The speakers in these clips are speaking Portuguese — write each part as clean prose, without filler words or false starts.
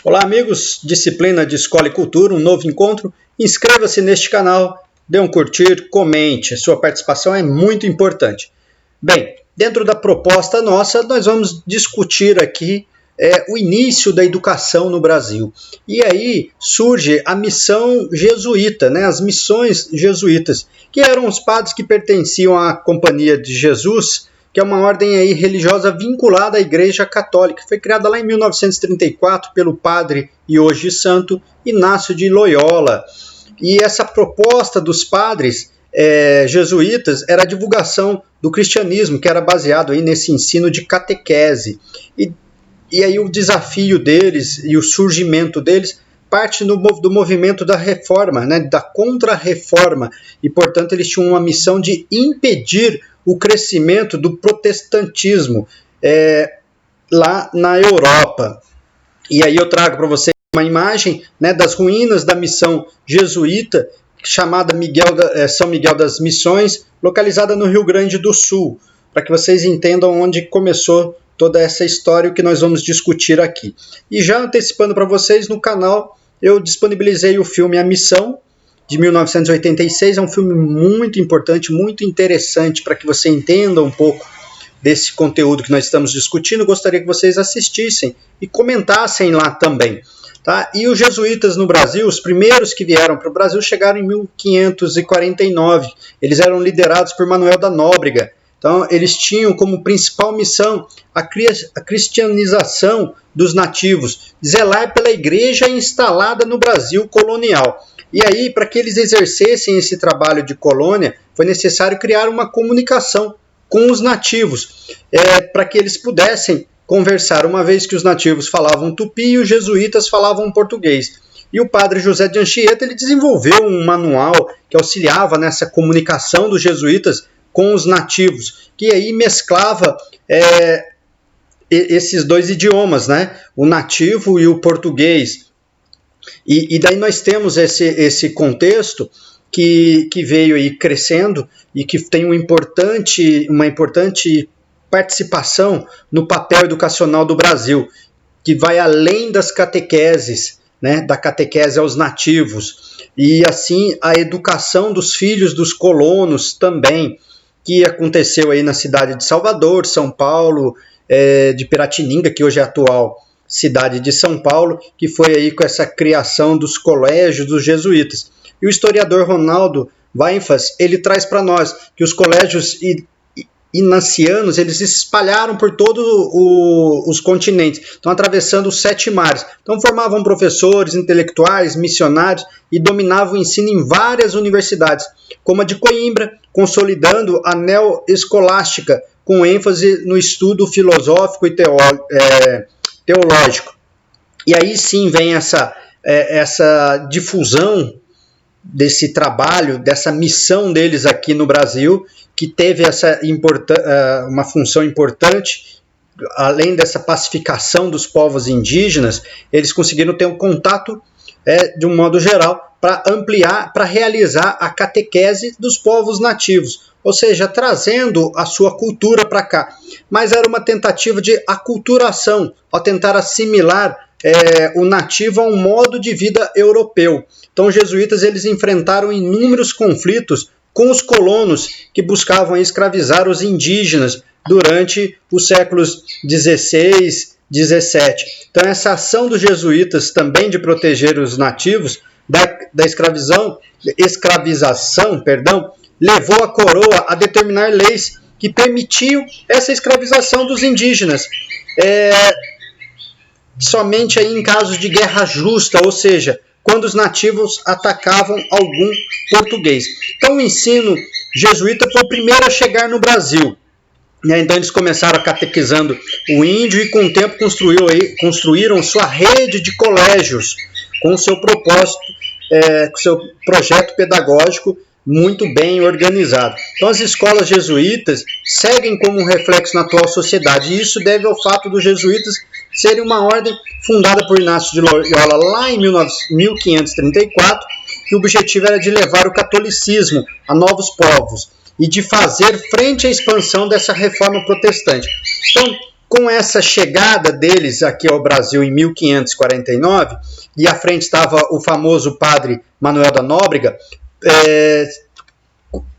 Olá amigos, disciplina de Escola e Cultura, um novo encontro. Inscreva-se neste canal, dê um curtir, comente, sua participação é muito importante. Bem, dentro da proposta nossa, nós vamos discutir aqui o início da educação no Brasil. E aí surge a missão jesuíta, as missões jesuítas, que eram os padres que pertenciam à Companhia de Jesus, que é uma ordem aí religiosa vinculada à Igreja Católica. Foi criada lá em 1934 pelo padre e hoje santo Inácio de Loyola. E essa proposta dos padres jesuítas era a divulgação do cristianismo, que era baseado aí nesse ensino de catequese. E aí o desafio deles e o surgimento deles parte do movimento da reforma, da contra-reforma. E, portanto, eles tinham uma missão de impedir o crescimento do protestantismo lá na Europa. E aí eu trago para vocês uma imagem das ruínas da missão jesuíta, chamada São Miguel das Missões, localizada no Rio Grande do Sul, para que vocês entendam onde começou toda essa história que nós vamos discutir aqui. E já antecipando para vocês, no canal eu disponibilizei o filme A Missão, de 1986, é um filme muito importante, muito interessante para que você entenda um pouco desse conteúdo que nós estamos discutindo. Gostaria que vocês assistissem e comentassem lá também. Tá? E os jesuítas no Brasil, os primeiros que vieram para o Brasil, chegaram em 1549. Eles eram liderados por Manuel da Nóbrega. Então, eles tinham como principal missão a cristianização dos nativos, zelar pela igreja instalada no Brasil colonial. E aí, para que eles exercessem esse trabalho de colônia, foi necessário criar uma comunicação com os nativos, para que eles pudessem conversar, uma vez que os nativos falavam tupi e os jesuítas falavam português. E o padre José de Anchieta ele desenvolveu um manual que auxiliava nessa comunicação dos jesuítas com os nativos, que aí mesclava esses dois idiomas, o nativo e o português. E daí nós temos esse contexto que veio aí crescendo e que tem uma importante participação no papel educacional do Brasil, que vai além das catequeses, da catequese aos nativos, e assim a educação dos filhos dos colonos também, que aconteceu aí na cidade de Salvador, São Paulo, de Piratininga, que hoje é a atual cidade de São Paulo, que foi aí com essa criação dos colégios dos jesuítas. E o historiador Ronaldo Weinfels, ele traz para nós que os colégios inancianos, eles se espalharam por todos os continentes, estão atravessando os 7 mares. Então formavam professores, intelectuais, missionários e dominavam o ensino em várias universidades, como a de Coimbra, consolidando a neo-escolástica, com ênfase no estudo filosófico e teológico. E aí sim vem essa difusão desse trabalho, dessa missão deles aqui no Brasil, que teve uma função importante. Além dessa pacificação dos povos indígenas, eles conseguiram ter um contato, de um modo geral, para ampliar, para realizar a catequese dos povos nativos, ou seja, trazendo a sua cultura para cá. Mas era uma tentativa de aculturação, ao tentar assimilar o nativo a um modo de vida europeu. Então os jesuítas eles enfrentaram inúmeros conflitos com os colonos que buscavam escravizar os indígenas durante os séculos XVI, XVII. Então essa ação dos jesuítas também de proteger os nativos da escravização, levou a coroa a determinar leis que permitiam essa escravização dos indígenas, somente aí em casos de guerra justa, ou seja, quando os nativos atacavam algum português. Então o ensino jesuíta foi o primeiro a chegar no Brasil. Então eles começaram catequizando o índio e com o tempo construíram sua rede de colégios com o seu propósito, com o seu projeto pedagógico muito bem organizado. Então as escolas jesuítas seguem como um reflexo na atual sociedade, e isso deve ao fato dos jesuítas serem uma ordem fundada por Inácio de Loyola lá em 1534, que o objetivo era de levar o catolicismo a novos povos e de fazer frente à expansão dessa reforma protestante. Então, com essa chegada deles aqui ao Brasil em 1549, e à frente estava o famoso padre Manuel da Nóbrega,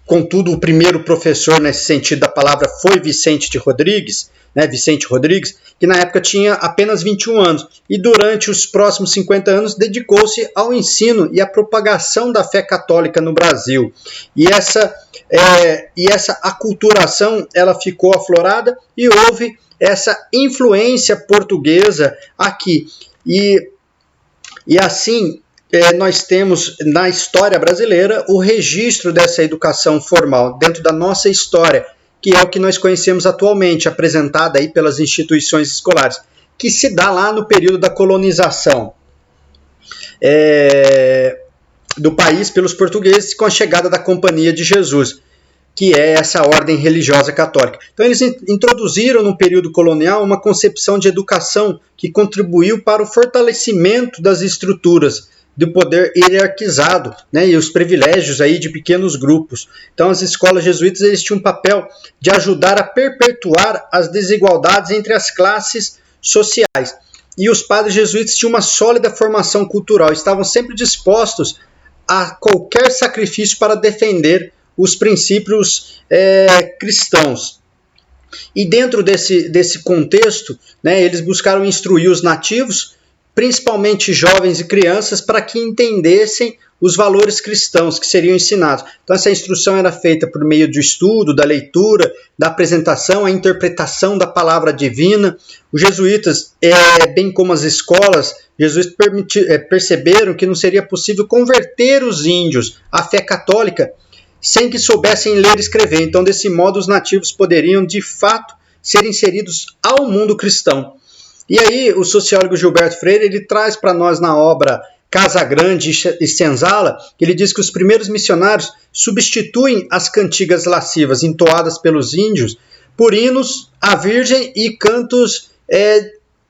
contudo, o primeiro professor nesse sentido da palavra foi Vicente Rodrigues, que na época tinha apenas 21 anos, e durante os próximos 50 anos dedicou-se ao ensino e à propagação da fé católica no Brasil. E essa aculturação ela ficou aflorada e houve essa influência portuguesa aqui. E assim, nós temos na história brasileira o registro dessa educação formal dentro da nossa história, que é o que nós conhecemos atualmente, apresentada aí pelas instituições escolares, que se dá lá no período da colonização do país pelos portugueses com a chegada da Companhia de Jesus, que é essa ordem religiosa católica. Então eles introduziram no período colonial uma concepção de educação que contribuiu para o fortalecimento das estruturas do poder hierarquizado, né, e os privilégios aí de pequenos grupos. Então as escolas jesuítas eles tinham um papel de ajudar a perpetuar as desigualdades entre as classes sociais. E os padres jesuítas tinham uma sólida formação cultural, estavam sempre dispostos a qualquer sacrifício para defender os princípios cristãos. E dentro desse contexto, né, eles buscaram instruir os nativos, principalmente jovens e crianças, para que entendessem os valores cristãos que seriam ensinados. Então essa instrução era feita por meio do estudo, da leitura, da apresentação, a interpretação da palavra divina. Os jesuítas, bem como as escolas, jesuítas perceberam que não seria possível converter os índios à fé católica sem que soubessem ler e escrever. Então, desse modo, os nativos poderiam, de fato, ser inseridos ao mundo cristão. E aí, o sociólogo Gilberto Freire, ele traz para nós na obra Casa Grande e Senzala, ele diz que os primeiros missionários substituem as cantigas lascivas entoadas pelos índios por hinos à Virgem e cantos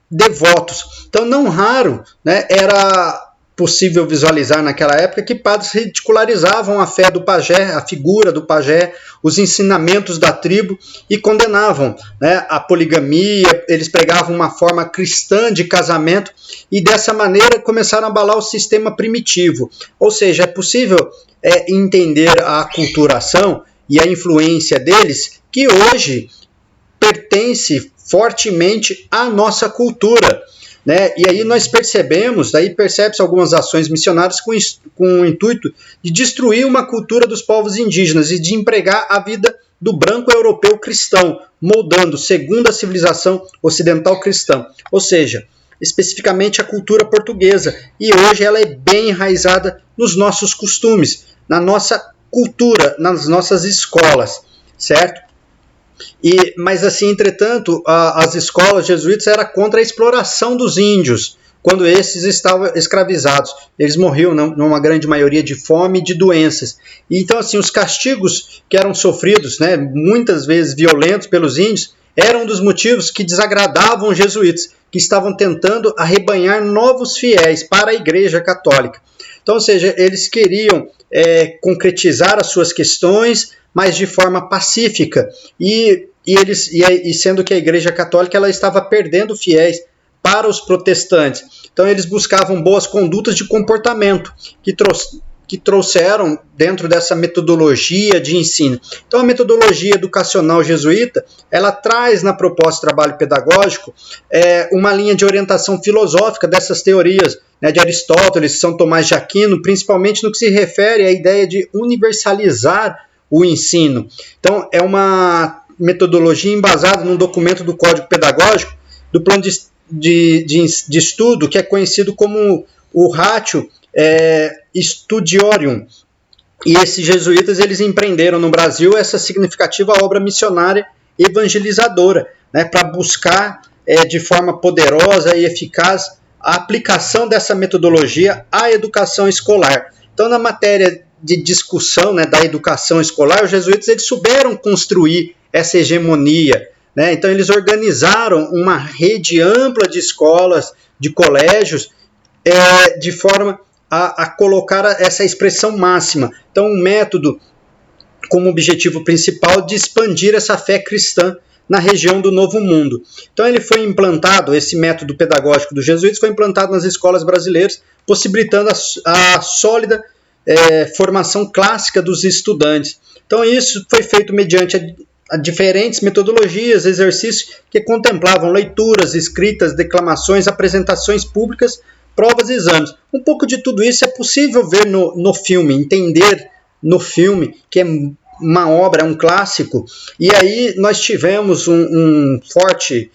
devotos. Então, não raro, né, era possível visualizar naquela época que padres ridicularizavam a fé do pajé, a figura do pajé, os ensinamentos da tribo e condenavam, né, a poligamia. Eles pregavam uma forma cristã de casamento e dessa maneira começaram a abalar o sistema primitivo. Ou seja, é possível entender a aculturação e a influência deles que hoje pertence fortemente à nossa cultura. Né? E aí nós percebe-se algumas ações missionárias com o intuito de destruir uma cultura dos povos indígenas e de empregar a vida do branco europeu cristão, moldando segundo a civilização ocidental cristã, ou seja, especificamente a cultura portuguesa. E hoje ela é bem enraizada nos nossos costumes, na nossa cultura, nas nossas escolas, certo? Mas assim, entretanto, as escolas jesuítas eram contra a exploração dos índios, quando esses estavam escravizados. Eles morriam, numa grande maioria, de fome e de doenças. E, então, assim, os castigos que eram sofridos, né, muitas vezes violentos pelos índios, eram um dos motivos que desagradavam os jesuítas, que estavam tentando arrebanhar novos fiéis para a Igreja Católica. Então, ou seja, eles queriam concretizar as suas questões, mas de forma pacífica, e sendo que a Igreja Católica ela estava perdendo fiéis para os protestantes. Então eles buscavam boas condutas de comportamento que trouxeram dentro dessa metodologia de ensino. Então a metodologia educacional jesuíta ela traz na proposta de trabalho pedagógico uma linha de orientação filosófica dessas teorias, né, de Aristóteles, São Tomás de Aquino, principalmente no que se refere à ideia de universalizar o ensino. Então, é uma metodologia embasada num documento do Código Pedagógico, do Plano de Estudo, que é conhecido como o Ratio Studiorum. E esses jesuítas eles empreenderam no Brasil essa significativa obra missionária evangelizadora, né, para buscar de forma poderosa e eficaz a aplicação dessa metodologia à educação escolar. Então, na matéria de discussão, né, da educação escolar, os jesuítas eles souberam construir essa hegemonia, né? Então eles organizaram uma rede ampla de escolas, de colégios, de forma a colocar essa expressão máxima. Então um método como objetivo principal de expandir essa fé cristã na região do Novo Mundo. Então ele foi implantado, esse método pedagógico dos jesuítas foi implantado nas escolas brasileiras, possibilitando a sólida formação clássica dos estudantes. Então isso foi feito mediante a diferentes metodologias, exercícios que contemplavam leituras, escritas, declamações, apresentações públicas, provas e exames. Um pouco de tudo isso é possível ver no filme, entender no filme, que é uma obra, um clássico, e aí nós tivemos um forte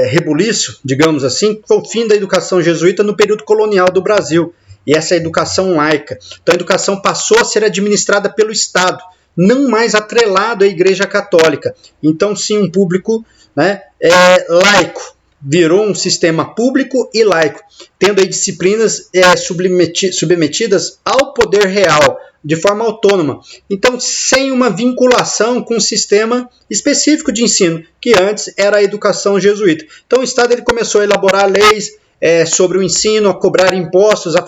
rebuliço, digamos assim, que foi o fim da educação jesuíta no período colonial do Brasil, e essa laica. Então a educação passou a ser administrada pelo Estado, não mais atrelado à Igreja Católica. Então sim, um público, né, laico, virou um sistema público e laico, tendo aí disciplinas submetidas ao poder real, de forma autônoma. Então, sem uma vinculação com um sistema específico de ensino, que antes era a educação jesuíta. Então, o Estado ele começou a elaborar leis sobre o ensino, a cobrar impostos, a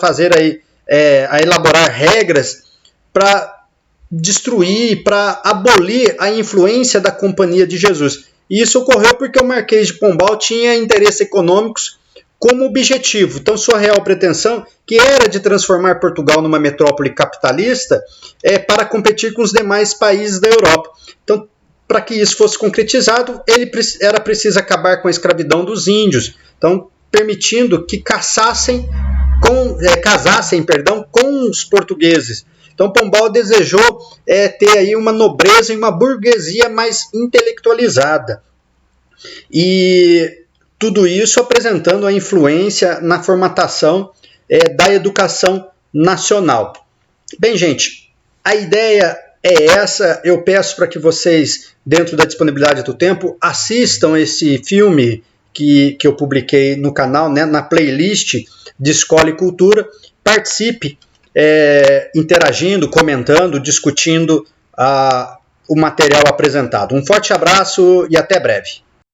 elaborar regras para destruir, para abolir a influência da Companhia de Jesus. E isso ocorreu porque o Marquês de Pombal tinha interesses econômicos como objetivo. Então, sua real pretensão, que era de transformar Portugal numa metrópole capitalista, para competir com os demais países da Europa. Então, para que isso fosse concretizado, era preciso acabar com a escravidão dos índios, então permitindo que casassem com os portugueses. Então, Pombal desejou ter aí uma nobreza e uma burguesia mais intelectualizada. E tudo isso apresentando a influência na formatação da educação nacional. Bem, gente, a ideia é essa. Eu peço para que vocês, dentro da disponibilidade do tempo, assistam esse filme que eu publiquei no canal, né, na playlist de Escola e Cultura. Participe, interagindo, comentando, discutindo o material apresentado. Um forte abraço e até breve.